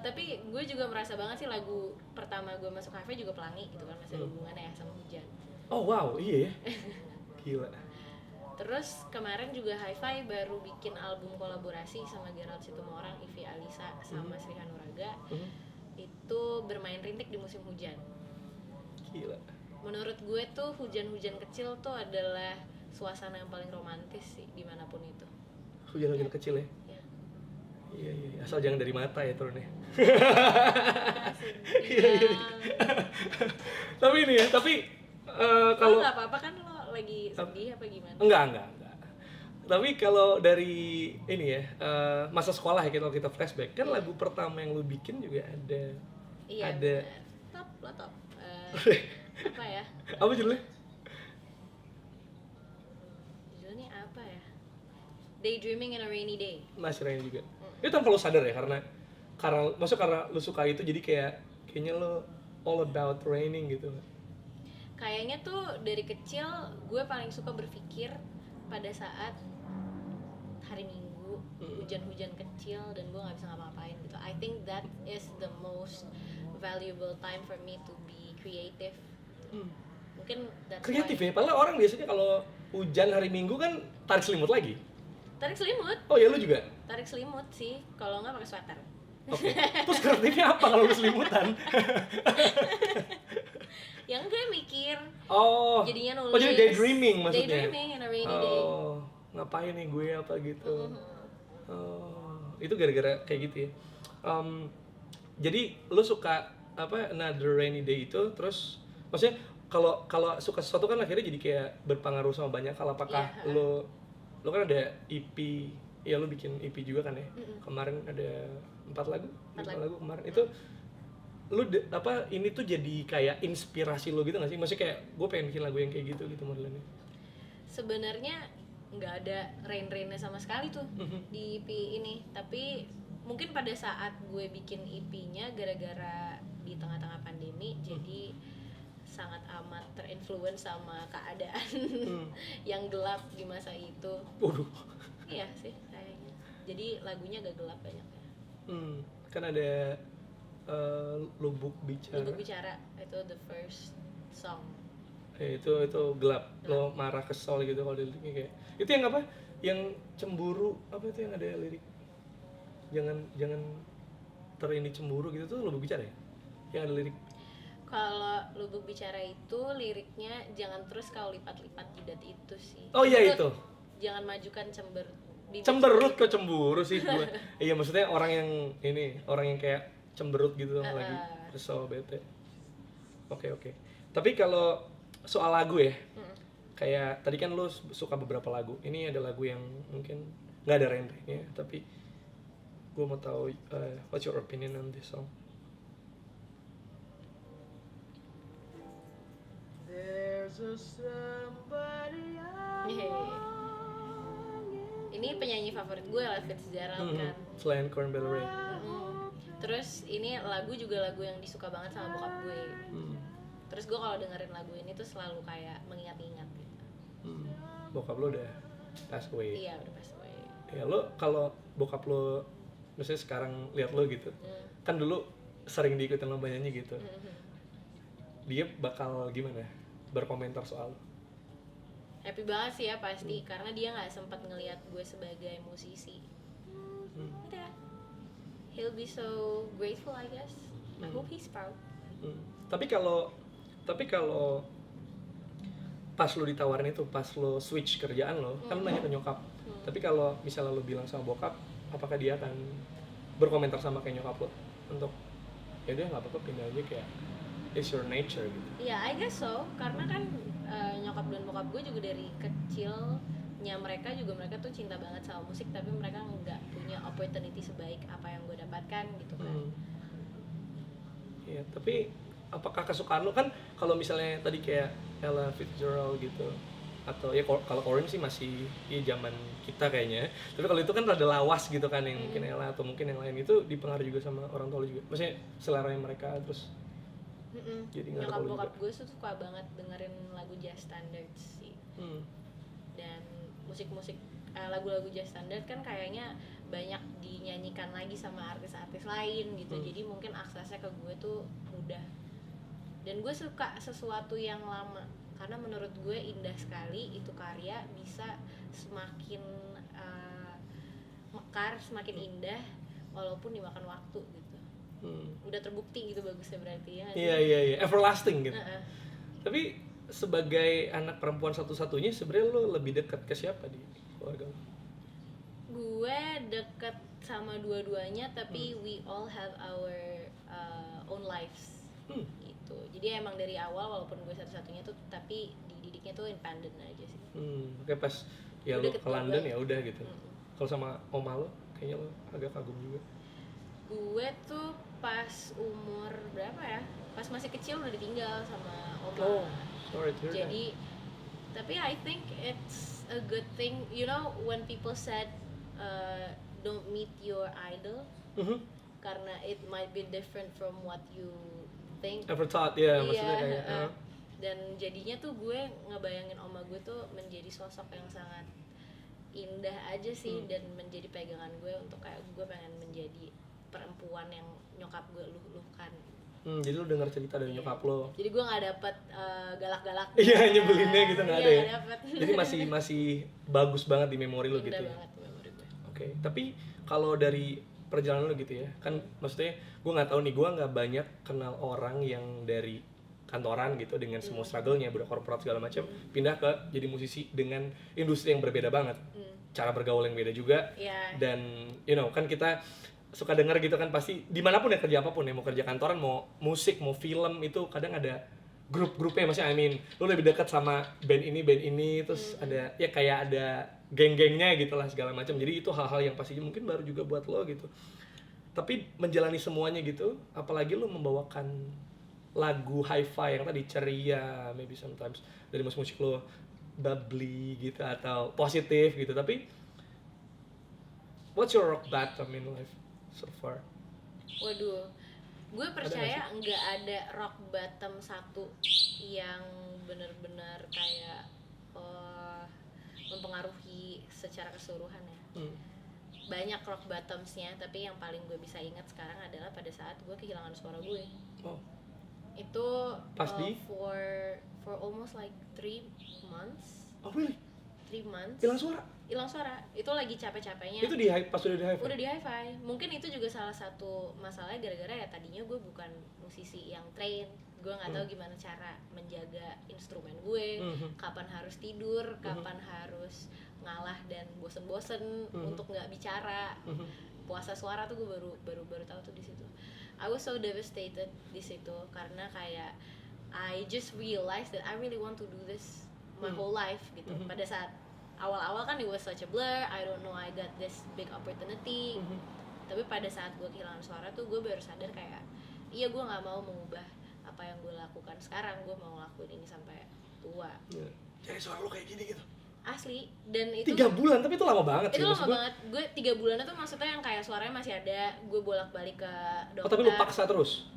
Tapi gue juga merasa banget sih lagu pertama gue masuk Hi-Fi juga Pelangi gitu kan, masih ada hubungannya ya sama hujan. Oh wow, iya ya. Gila. Terus kemarin juga Hi-Fi baru bikin album kolaborasi sama Gerald Situmorang, Ivy Alisa, sama Sri Hanuraga. Itu bermain rintik di musim hujan. Gila. Menurut gue tuh hujan-hujan kecil tuh adalah suasana yang paling romantis sih dimanapun itu. Hujan-hujan kecil ya? Iya. Asal jangan dari mata ya turunnya. Tapi ini ya, kalau nggak apa-apa kan, lo lagi sedih apa gimana? Enggak. Tapi kalau dari ini ya, masa sekolah ya kita flashback, kan lagu pertama yang lu bikin juga ada. Iya. Ada. Top. Apa ya? Apa judulnya? Judulnya apa ya? Daydreaming in a Rainy Day. Masih Rain juga. Itu tanpa lu sadar ya, karena lu suka itu jadi kayaknya lu all about raining gitu. Kayaknya tuh dari kecil gue paling suka berpikir pada saat hari Minggu, hujan-hujan kecil dan gue nggak bisa ngapa-ngapain gitu. I think that is the most valuable time for me to be creative. Mungkin that's kreatif ya, padahal orang biasanya kalau hujan hari Minggu kan tarik selimut lagi. Tarik selimut. Oh ya lu juga? Tarik selimut sih, kalau nggak pakai sweater. Oke. Terus kreatifnya apa kalau lu selimutan? Yang gue mikir Oh. jadinya nulis. Oh, jadi daydreaming maksudnya. Daydreaming in a rainy day. Oh, ngapain nih gue apa gitu. Oh, itu gara-gara kayak gitu ya. Jadi lu suka apa Another Rainy Day itu, terus maksudnya kalau suka sesuatu kan akhirnya jadi kayak berpengaruh sama banyak hal. Apakah lu kan ada EP, ya lu bikin EP juga kan ya? Kemarin ada 4 lagu kemarin. Itu lu ini tuh jadi kayak inspirasi lo gitu nggak sih? Maksudnya kayak gue pengen bikin lagu yang kayak gitu modelannya. Sebenarnya nggak ada rain-rainnya sama sekali tuh di EP ini, tapi mungkin pada saat gue bikin EP-nya gara-gara di tengah-tengah pandemi jadi sangat amat terinfluence sama keadaan yang gelap di masa itu. Waduh. Iya sih kayaknya. Jadi lagunya agak gelap banyaknya. Kan ada Lubuk Bicara. Lubuk Bicara itu the first song. Itu gelap. Lo marah, kesel gitu kalau liriknya kayak. Itu yang apa? Yang cemburu, apa itu yang ada lirik? Jangan terini cemburu gitu tuh Lubuk Bicara ya? Yang ada lirik. Kalau Lubuk Bicara itu liriknya jangan terus kau lipat-lipat jidat itu sih. Oh iya itu. Jangan majukan Cemberut kok cemburu sih gue. Iya maksudnya orang yang kayak cemberut gitu lagi kesel bete. Oke. Tapi kalau soal lagu ya, kayak tadi kan lo suka beberapa lagu. Ini ada lagu yang mungkin nggak ada rain-rainnya, tapi gue mau tahu what's your opinion on this song? There's a somebody Ini penyanyi favorit gue, Ella Fitzgerald kan. Selain Corinne Bailey Rae. Terus ini lagu juga lagu yang disuka banget sama bokap gue. Terus gue kalau dengerin lagu ini tuh selalu kayak mengingat-ingat gitu. Bokap lo udah pass away. Iya udah pass away. Ya lo kalau bokap lo misalnya sekarang lihat lo gitu, kan dulu sering diikutin lomba nyanyi gitu. Dia bakal gimana? Berkomentar soal lo? Happy banget sih ya pasti, karena dia nggak sempat ngelihat gue sebagai musisi. Udah. He'll be so grateful I guess. I hope he's proud. Tapi kalau pas lo ditawarin itu, pas lo switch kerjaan lo, kan nanya ke nyokap. Tapi kalau misalnya lo bilang sama bokap, apakah dia akan berkomentar sama kayak nyokap lo untuk ya udah nggak apa-apa pindah aja kayak it's your nature gitu? Iya, I guess so. Karena kan nyokap dan bokap gue juga dari kecilnya mereka tuh cinta banget sama musik, tapi mereka nggak punya opportunity sebaik apa yang gue dapatkan gitu kan. Iya, tapi apakah kesukaan lo kan kalau misalnya tadi kayak Ella Fitzgerald gitu, atau ya kalau Corinne sih masih zaman kita kayaknya, tapi kalau itu kan rada lawas gitu kan yang mungkin Ella atau mungkin yang lain itu dipengaruhi juga sama orang tua lo juga, maksudnya seleranya mereka terus. Jadi nyokap bokap gue tuh suka banget dengerin lagu jazz standard sih. Dan musik-musik lagu-lagu jazz standard kan kayaknya banyak dinyanyikan lagi sama artis-artis lain gitu. Jadi mungkin aksesnya ke gue tuh mudah. Dan gue suka sesuatu yang lama karena menurut gue indah sekali itu karya bisa semakin mekar, semakin indah walaupun dimakan waktu gitu. Udah terbukti gitu bagusnya berarti ya. Iya, everlasting gitu. Tapi sebagai anak perempuan satu-satunya sebenarnya lo lebih dekat ke siapa di keluarga lo? Gue deket sama dua-duanya, tapi we all have our own lives gitu. Jadi emang dari awal walaupun gue satu-satunya tuh, tapi dididiknya tuh independent aja sih. Kayak pas ya lo ke London ya udah gitu. Kalau sama oma lo kayaknya lo agak kagum juga. Gue tuh pas umur berapa ya? Pas masih kecil udah ditinggal sama oma. Sorry to hear Jadi tapi I think it's a good thing, you know, when people said don't meet your idol karena it might be different from what you think. Ever thought ya, maksudnya kayak dan jadinya tuh gue ngebayangin oma gue tuh menjadi sosok yang sangat indah aja sih, dan menjadi pegangan gue untuk kayak gue pengen menjadi perempuan yang nyokap gue luh-luhkan. Jadi lu dengar cerita dari nyokap lo. Jadi gue nggak dapet galak-galak. Iya, nyebelinnya gitu nggak ada ya. Dapet. Jadi masih bagus banget di memori lo gitu. Indah Ya. banget memori gue. Oke, tapi kalau dari perjalanan lo gitu ya kan, maksudnya gue nggak tahu nih, gue nggak banyak kenal orang yang dari kantoran gitu dengan semua struggle-nya, udah korporat segala macam, pindah ke jadi musisi dengan industri yang berbeda banget, cara bergaul yang beda juga, dan kan kita suka dengar gitu kan, pasti dimanapun ya kerja apapun ya, mau kerja kantoran, mau musik, mau film, itu kadang ada grup-grupnya, maksudnya lu lebih dekat sama band ini, terus ada ya kayak ada geng-gengnya gitu lah segala macam, jadi itu hal-hal yang pasti mungkin baru juga buat lo gitu. Tapi menjalani semuanya gitu, apalagi lu membawakan lagu hi-fi yang tadi ceria, maybe sometimes dari musik lo bubbly gitu atau positif gitu, tapi what's your rock bottom in life so far? Waduh, gue percaya nggak ada rock bottom satu yang benar-benar kayak mempengaruhi secara keseluruhan ya. Banyak rock bottomsnya, tapi yang paling gue bisa ingat sekarang adalah pada saat gue kehilangan suara gue. Itu for almost like 3 months. Oh really? 3 months. Hilang suara. Itu lagi capek-capeknya. Itu pas udah di hi-fi? Udah di hi-fi. Mungkin itu juga salah satu masalahnya, gara-gara ya tadinya gue bukan musisi yang train. Gue nggak tahu gimana cara menjaga instrumen gue, kapan harus tidur, kapan harus ngalah dan bosen-bosen untuk nggak bicara. Puasa suara tuh gue baru tahu tuh di situ. I was so devastated di situ karena kayak I just realized that I really want to do this my whole life gitu. Pada saat awal-awal kan it was such a blur, I don't know I got this big opportunity. Tapi pada saat gue kehilangan suara tuh gue baru sadar kayak iya, gue nggak mau mengubah apa yang gue lakukan sekarang, gue mau ngelakuin ini sampai tua. Jadi suara lo kayak gini gitu? Asli. Dan itu 3 bulan, tapi itu lama banget sih. Itu lama banget. Gue 3 bulan itu maksudnya yang kayak suaranya masih ada, gue bolak-balik ke dokter. Tapi lu paksa terus?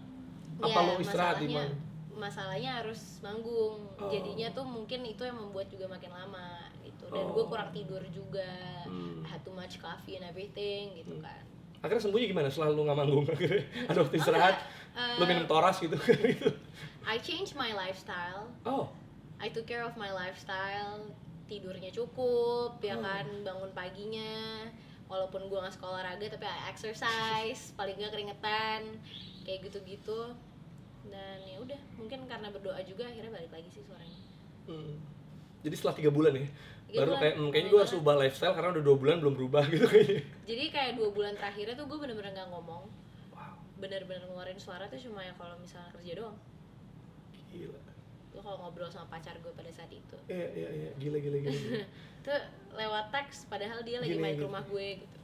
Apa lu istirahat di mana? Masalahnya harus manggung. Jadinya tuh mungkin itu yang membuat juga makin lama gitu. Dan gue kurang tidur juga. I had too much coffee and everything gitu kan. Akhirnya sembuhnya gimana setelah lu nggak manggung? Ada waktu istirahat? Lu minum toras gitu? I changed my lifestyle. I took care of my lifestyle. Tidurnya cukup, ya kan, bangun paginya, walaupun gue nggak sekolah olahraga tapi I exercise, paling nggak keringetan, kayak gitu-gitu. Dan ya udah, mungkin karena berdoa juga akhirnya balik lagi sih suaranya. Jadi setelah 3 bulan ya, baru kayaknya gue harus ubah lifestyle karena udah 2 bulan belum berubah gitu kayaknya. Jadi kayak 2 bulan terakhirnya tuh gue bener-bener nggak ngomong, bener-bener ngeluarin suara tuh cuma ya kalau misalnya kerja doang. Gila. Gue kalau ngobrol sama pacar gue pada saat itu. Iya, gila. Tuh lewat teks, padahal dia lagi main ke rumah gue gitu.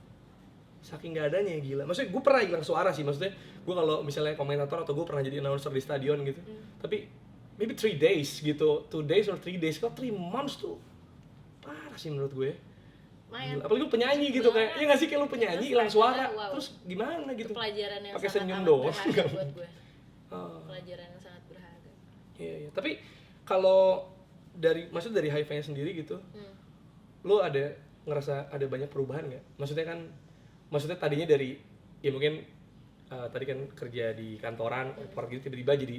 Saking gak adanya ya, gila. Maksudnya gue pernah hilang suara sih, maksudnya gue kalau misalnya komentator atau gue pernah jadi announcer di stadion gitu, tapi maybe 3 days gitu, 2 days or 3 days, kalau 3 months tuh parah sih menurut gue. Apalagi lu penyanyi gitu, kayak, ya gak sih, kayak lu penyanyi hilang suara, terus gimana gitu. Itu pelajaran yang pakai sangat senyum amat doang berharga buat gue. Pelajaran yang sangat berharga. Iya. Tapi kalau maksudnya dari hi-fi-nya sendiri gitu, lo ada ngerasa ada banyak perubahan nggak? Maksudnya tadinya dari, ya mungkin tadi kan kerja di kantoran, gitu, tiba-tiba jadi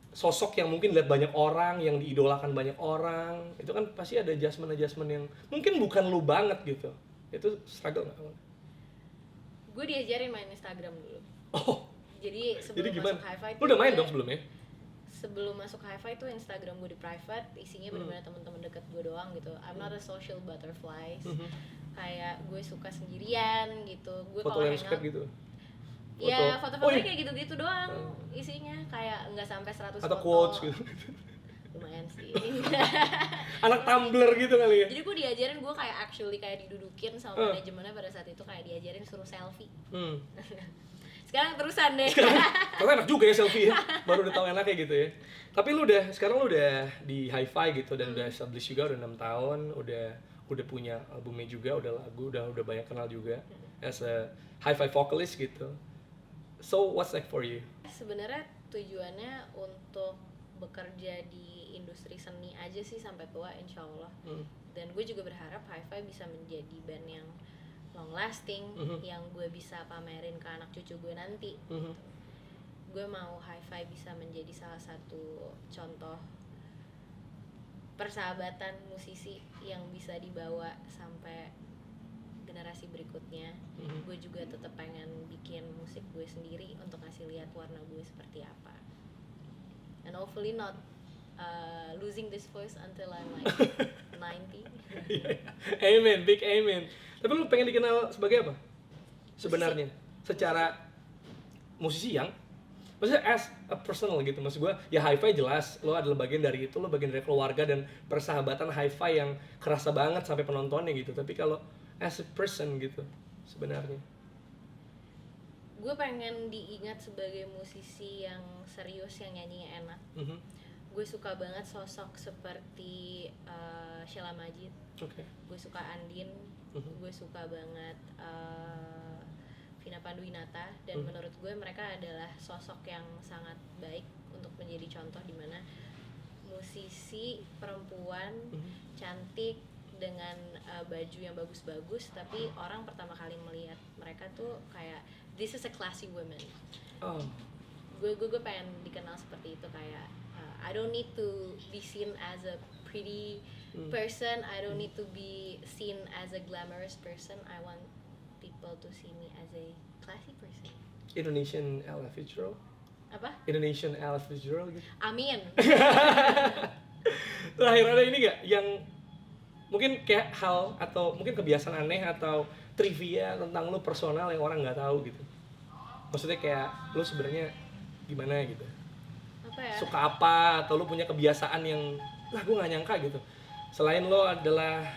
sosok yang mungkin lihat banyak orang, yang diidolakan banyak orang, itu kan pasti ada adjustment yang mungkin bukan lo banget gitu. Itu struggle nggak? Gue diajarin main Instagram dulu. Jadi sebelum masuk hi-fi lu udah main dong sebelumnya? Sebelum masuk hi-fi tuh Instagram gue di private, isinya benar-benar teman-teman dekat gue doang gitu. I'm not a social butterfly. Kayak gue suka sendirian gitu. Gue foto landscape gitu. Ya, foto-fotonya kayak gitu-gitu doang isinya, kayak nggak sampai 100 atau foto. Quotes gitu. Lumayan sih. Anak Tumblr gitu kali ya. Jadi gue diajarin, gue kayak actually kayak didudukin sama manajemennya pada saat itu, kayak diajarin suruh selfie. Sekarang terusan deh. Karena enak juga ya selfie ya. Baru udah tahu enaknya gitu ya. Tapi sekarang lu udah di hi-fi gitu dan udah established juga, udah 6 tahun, udah punya albumnya juga, udah lagu, udah banyak kenal juga as a hi-fi vocalist gitu. So what's next for you? Sebenarnya tujuannya untuk bekerja di industri seni aja sih sampai tua insya Allah. Dan gue juga berharap hi-fi bisa menjadi band yang long lasting, yang gue bisa pamerin ke anak cucu gue nanti. Gue mau hi-fi bisa menjadi salah satu contoh persahabatan musisi yang bisa dibawa sampai generasi berikutnya. Gue juga tetap pengen bikin musik gue sendiri untuk ngasih lihat warna gue seperti apa. And hopefully not losing this voice until I'm like 90. Amen, big amen. Tapi lu pengen dikenal sebagai apa? Sebenarnya, secara musisi yang maksudnya as a personal gitu, maksud gue ya hi-fi jelas lo adalah bagian dari itu, lo bagian dari keluarga dan persahabatan hi-fi yang kerasa banget sampai penontonnya gitu. Tapi kalau as a person gitu sebenarnya gue pengen diingat sebagai musisi yang serius, yang nyanyinya enak. Gue suka banget sosok seperti Sheila Majid, gue suka Andin, gue suka banget Vina Panduwinata, dan menurut gue mereka adalah sosok yang sangat baik untuk menjadi contoh di mana musisi perempuan cantik dengan baju yang bagus-bagus, tapi orang pertama kali melihat mereka tuh kayak this is a classy woman. Gue pengen dikenal seperti itu, kayak I don't need to be seen as a pretty person, I don't need to be seen as a glamorous person. I want people to see me as a classy person. Indonesian Ella Fitzgerald? Apa? Indonesian Ella Fitzgerald gitu. Amin. Terakhir ada ini gak yang mungkin kayak hal atau mungkin kebiasaan aneh atau trivia tentang lu personal yang orang nggak tahu gitu? Maksudnya kayak lu sebenarnya gimana gitu? Apa ya? Suka apa atau lu punya kebiasaan yang lah gue nggak nyangka gitu. Selain lo adalah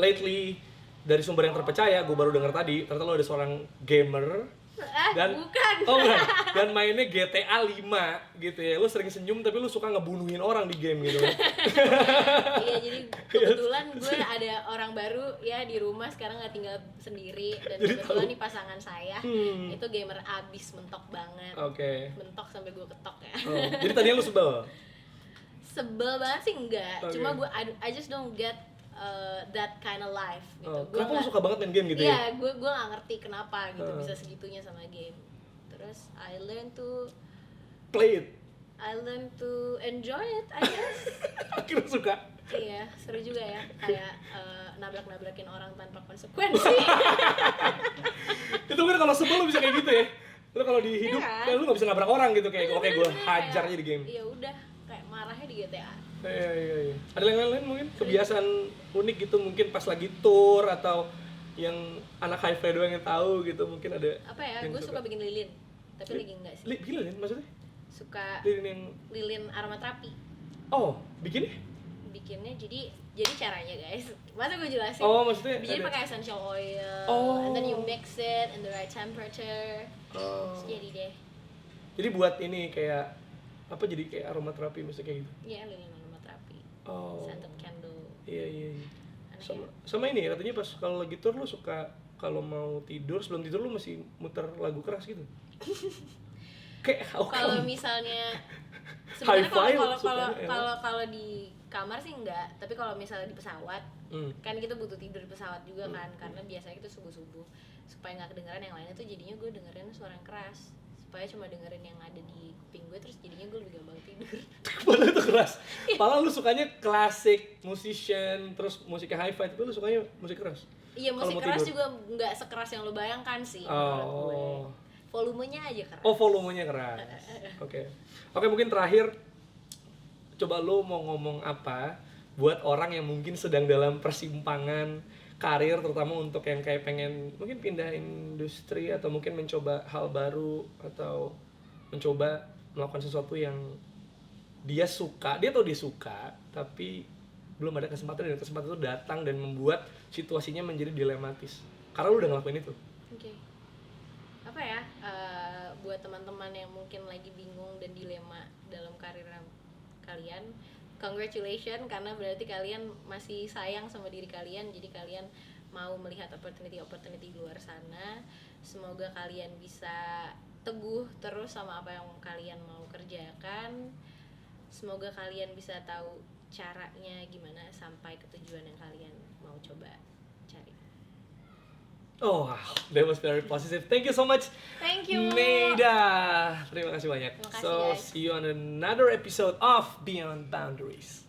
lately dari sumber yang terpercaya, gue baru dengar tadi ternyata lo ada seorang gamer dan bukan. Oh enggak, dan mainnya GTA 5 gitu ya. Lu sering senyum tapi lu suka ngebunuhin orang di game gitu. Iya, jadi kebetulan gue ada orang baru ya di rumah sekarang, nggak tinggal sendiri, dan Jadi kebetulan tahu. nih pasangan saya itu gamer abis, mentok banget. Mentok sampai gue ketok ya. Jadi tadinya lu sebel? Sebel banget sih enggak, cuma gue I just don't get that kind of life gitu. Kenapa lu suka banget main game gitu ya? Iya, gue nggak ngerti kenapa gitu bisa segitunya sama game. Terus I learn to play it. I learn to enjoy it, I guess. Akhirnya suka. Iya, seru juga ya, kayak nabrak-nabrakin orang tanpa konsekuensi. Itu kan kalau sebel lu bisa kayak gitu ya. Lu kalau di hidup Iya. lu nggak bisa nabrak orang gitu, kayak oke gue hajar aja di game. Iya udah, kayak marahnya di GTA. Iya. Ada yang lain mungkin kebiasaan unik gitu, mungkin pas lagi tour atau yang anak hi-fi doang yang tahu gitu, mungkin ada. Apa ya? Gue suka bikin lilin, tapi lagi enggak sih. Bikin lilin maksudnya? Suka Lilin yang lilin aromaterapi. oh bikinnya? Bikinnya jadi caranya guys. Masa gue jelasin? Oh maksudnya? Jadi pakai essential oil, and then you mix it in the right temperature. Terus jadi deh. Jadi buat ini kayak apa, jadi kayak aromaterapi maksudnya kayak gitu? Iya, lilin aromaterapi. Scented candle. Iya. Sama ini katanya pas kalau lagi tour lu suka kalau mau tidur, sebelum tidur lu masih muter lagu keras gitu. Kayak kalau misalnya sebenarnya Hi-fi kalau di kamar sih enggak, tapi kalau misalnya di pesawat kan kita butuh tidur di pesawat juga kan, karena biasanya kita subuh supaya nggak kedengeran yang lainnya, tuh jadinya gue dengerin suara yang keras supaya cuma dengerin yang ada di kuping gue, terus jadinya gue lebih gampang tidur. Padahal itu keras. Padahal lu sukanya klasik, musician, terus musiknya hi-fi, tapi lu sukanya musik keras. Iya, musik keras tidur juga nggak sekeras yang lo bayangkan sih menurut gue. Volumenya aja keras. Oh, volumenya keras. Oke, mungkin terakhir coba lu mau ngomong apa buat orang yang mungkin sedang dalam persimpangan karir, terutama untuk yang kayak pengen mungkin pindah industri atau mungkin mencoba hal baru atau mencoba melakukan sesuatu yang dia tahu dia suka tapi belum ada kesempatan, dan kesempatan itu datang dan membuat situasinya menjadi dilematis karena lu udah ngelakuin itu. Oke. Apa ya, buat teman-teman yang mungkin lagi bingung dan dilema dalam karir kalian, congratulations, karena berarti kalian masih sayang sama diri kalian, jadi kalian mau melihat opportunity di luar sana. Semoga kalian bisa teguh terus sama apa yang kalian mau kerjakan. Semoga kalian bisa tahu caranya gimana sampai ke tujuan yang kalian mau coba cari. Oh, wow, that was very positive. Thank you so much. Thank you. Meida. Terima kasih banyak. Terima kasih, So, guys. see you on another episode of Beyond Boundaries.